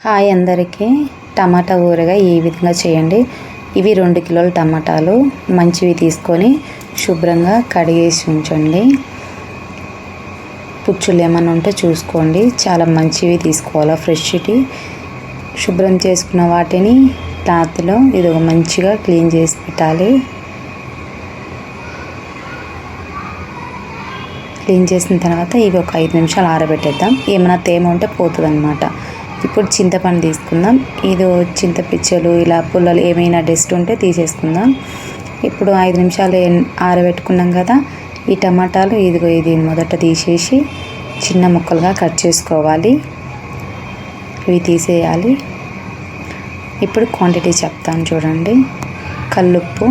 Hi అందరికీ. టమాటా ఊరగాయ ఈ విధంగా చేయండి. ఇవి 2 కిలోల టమాటాలు మంచివి తీసుకొని శుభ్రంగా కడిగేసి ఉంచండి. పుచ్చులు ఏమైనా ఉంటే చూసుకోండి. చాలా మంచివి తీసుకోవాలా, ఫ్రెష్వి. శుభ్రం చేసుకున్న వాటిని క్లాత్లో ఇది మంచిగా క్లీన్ చేసి పెట్టాలి. క్లీన్ చేసిన తర్వాత ఇవి ఒక 5 నిమిషాలు ఆరబెట్టేద్దాం. ఏమైనా తేమ ఉంటే పోతుంది అన్నమాట. ఇప్పుడు చింతపండు తీసుకుందాం. ఇది చింతపిచ్చలు ఇలా పుల్లలు ఏమైనా డస్ట్ ఉంటే తీసేసుకుందాం. ఇప్పుడు 5 నిమిషాలు ఆరబెట్టుకున్నాం కదా. ఈ టమాటాలు ఇది మొదట తీసేసి చిన్న ముక్కలుగా కట్ చేసుకోవాలి. ఇవి తీసేయాలి. ఇప్పుడు క్వాంటిటీ చెప్తాను చూడండి. కల్లుప్పు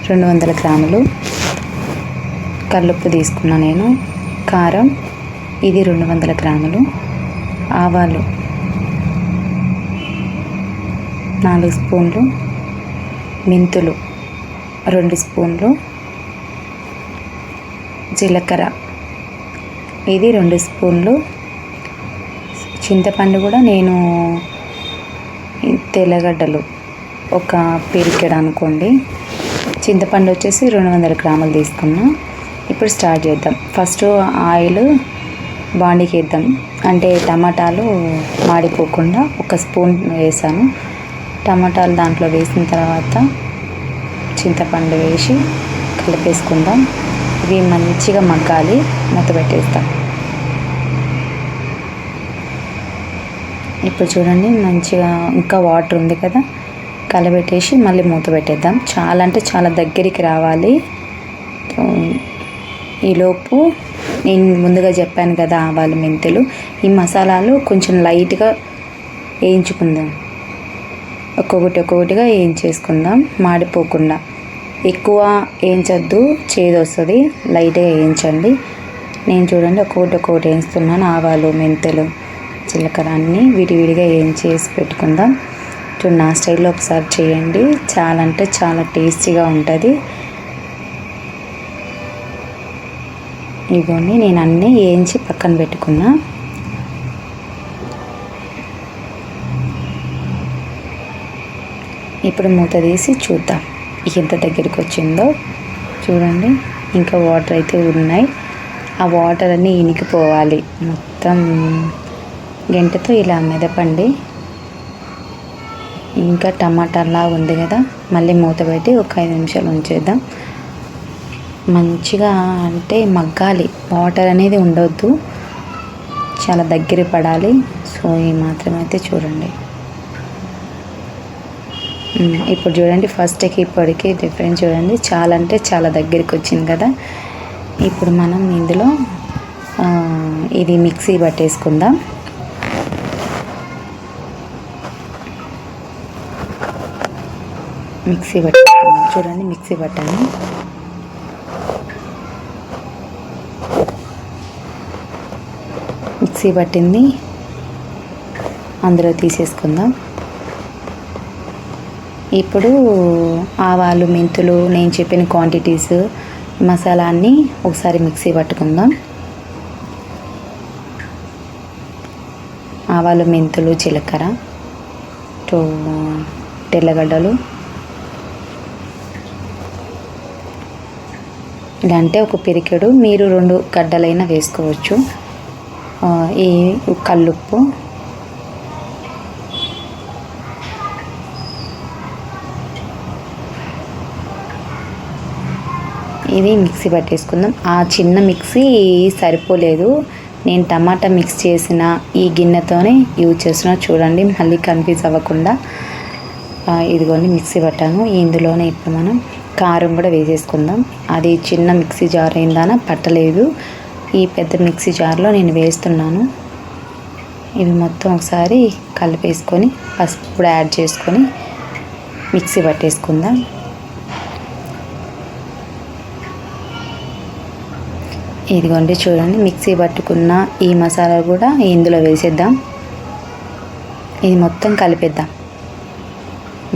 200 గ్రాములు కల్లుప్పు తీసుకున్నా నేను. కారం ఇది 200 గ్రాములు. ఆవాలు 4 స్పూన్లు. మెంతులు 2 స్పూన్లు. జీలకర్ర ఇది 2 స్పూన్లు. చింతపండు కూడా నేను తెల్లగడ్డలు ఒక పిరికెడు అనుకోండి. చింతపండు వచ్చేసి 200 గ్రాములు తీసుకున్నా. ఇప్పుడు స్టార్ట్ చేద్దాం. ఫస్ట్ ఆయిల్ బాండీకి వేద్దాం. అంటే టమాటాలు మాడిపోకుండా 1 స్పూన్ వేసాను. టమాటాలు దాంట్లో వేసిన తర్వాత చింతపండు వేసి కలిపేసుకుందాం. ఇవి మంచిగా మగ్గాలి. మూత పెట్టేస్తాం. ఇప్పుడు చూడండి మంచిగా ఇంకా వాటర్ ఉంది కదా, కలబెట్టేసి మళ్ళీ మూత పెట్టేద్దాం. చాలా అంటే చాలా దగ్గరికి రావాలి. ఈలోపు నేను ముందుగా చెప్పాను కదా, ఆవాలు మెంతులు ఈ మసాలాలు కొంచెం లైట్గా వేయించుకుందాం. ఒక్కొక్కటిగా వేయించేసుకుందాం, మాడిపోకుండా. ఎక్కువ వేయించద్దు, చేదు వస్తుంది. లైట్గా వేయించండి. నేను చూడండి ఒక్కొక్కటి వేయిస్తున్నాను. ఆవాలు మెంతులు జీలకర్ర అన్నీ విడివిడిగా వేయించేసి పెట్టుకుందాం. చూడండి, నా స్టైల్లో ఒకసారి చేయండి. చాలా అంటే చాలా టేస్టీగా ఉంటుంది. ఇవన్నీ నేను అన్నీ వేయించి పక్కన పెట్టుకున్నా. ఇప్పుడు మూత తీసి చూద్దాం ఎంత దగ్గరికి వచ్చిందో. చూడండి, ఇంకా వాటర్ అయితే ఉన్నాయి. ఆ వాటర్ అన్నీ ఇనికిపోవాలి. మొత్తం గంటతో ఇలా మెదపండి. ఇంకా టమాటాలా ఉంది కదా, మళ్ళీ మూత పెట్టి ఒక 5 నిమిషాలు ఉంచేద్దాం. మంచిగా అంటే మగ్గాలి. వాటర్ అనేది ఉండొద్దు, చాలా దగ్గర పడాలి. సో ఈ మాత్రం అయితే చూడండి. ఇప్పుడు చూడండి, ఫస్ట్కి ఇప్పటికి డిఫరెన్స్ చూడండి. చాలా అంటే చాలా దగ్గరికి వచ్చింది కదా. ఇప్పుడు మనం ఇందులో ఇది మిక్సీ పట్టేసుకుందాం. మిక్సీ పట్టేసుకుందాం. చూడండి, మిక్సీ పట్టాను. మిక్సీ పట్టింది అందులో తీసేసుకుందాం. ఇప్పుడు ఆవాలు మెంతులు నేను చెప్పిన క్వాంటిటీస్ మసాలా అన్నీ ఒకసారి మిక్సీ పట్టుకుందాం. ఆవాలు మెంతులు జీలకర్ర తెల్లగడ్డలు ఇలా అంటే ఒక పిరికెడు, మీరు 2 గడ్డలైనా వేసుకోవచ్చు. ఈ కల్లుప్పు ఇది మిక్సీ పట్టేసుకుందాం. ఆ చిన్న మిక్సీ సరిపోలేదు. నేను టమాటా మిక్స్ చేసిన ఈ గిన్నెతోనే యూజ్ చేస్తున్నా. చూడండి, మళ్ళీ కన్ఫ్యూజ్ అవ్వకుండా. ఇదిగోండి మిక్సీ పట్టాను. ఇందులోనే ఇప్పుడు మనం కారం కూడా వేసేసుకుందాం. అది చిన్న మిక్సీ జార్ అయిందానా పట్టలేదు. ఈ పెద్ద మిక్సీ జార్లో నేను వేస్తున్నాను. ఇవి మొత్తం ఒకసారి కలిపేసుకొని పసుపు కూడా యాడ్ చేసుకొని మిక్సీ పట్టేసుకుందాం. ఇదిగోండి చూడండి, మిక్సీ పట్టుకున్న ఈ మసాలా కూడా ఇందులో వేసేద్దాం. ఇది మొత్తం కలిపేద్దాం.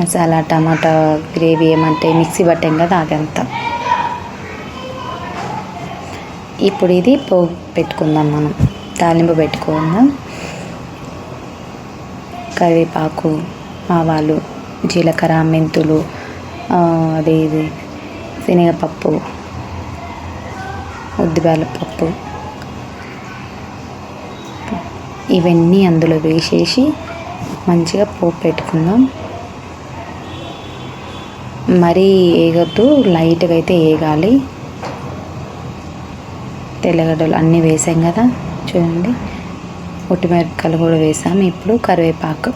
మసాలా టమాటా గ్రేవీ ఏమంటే మిక్సీ పట్టాం కదా అదంతా. ఇప్పుడు ఇది పోపు పెట్టుకుందాం. మనం తాలింపు పెట్టుకుందాం. కరివేపాకు, ఆవాలు, జీలకర్ర, మెంతులు, ఇది శనగపప్పు, ఉద్దిపప్పు ఇవన్నీ అందులో వేసేసి మంచిగా పోపు పెట్టుకుందాం. మరీ వేగొద్దు, లైట్గా అయితే వేగాలి. తెల్లగడ్డలు అన్నీ వేసాం కదా, చూడండి. ఒట్టిమిరపకాయలు కూడా వేసాము. ఇప్పుడు కరివేపాకు,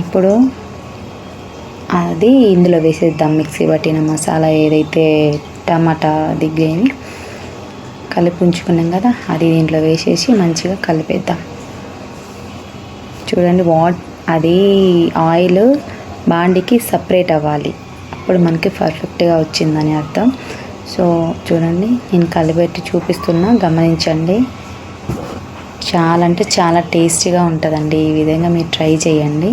ఇప్పుడు అది ఇందులో వేసేద్దాం. మిక్సీ పట్టిన మసాలా ఏదైతే టమాటా దిగ్గని కలిపి ఉంచుకున్నాం కదా, అది దీంట్లో వేసేసి మంచిగా కలిపేద్దాం. చూడండి, అది ఆయిల్ బాండికి సపరేట్ అవ్వాలి, అప్పుడు మనకి పర్ఫెక్ట్గా వచ్చిందని అర్థం. సో చూడండి, నేను కలిపెట్టి చూపిస్తున్నా, గమనించండి. చాలా అంటే చాలా టేస్టీగా ఉంటుందండి. ఈ విధంగా మీరు ట్రై చేయండి.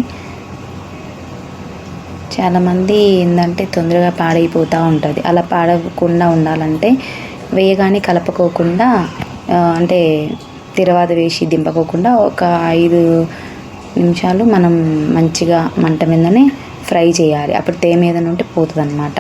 చాలామంది ఏంటంటే తొందరగా పాడైపోతూ ఉంటుంది. అలా పాడకుండా ఉండాలంటే వేయగానే కలపకోకుండా, అంటే తిరవాత వేసి దింపకోకుండా ఒక 5 నిమిషాలు మనం మంచిగా మంట మీదనే ఫ్రై చేయాలి. అప్పుడు తేమ ఏదైనా ఉంటే పోతుంది అన్నమాట.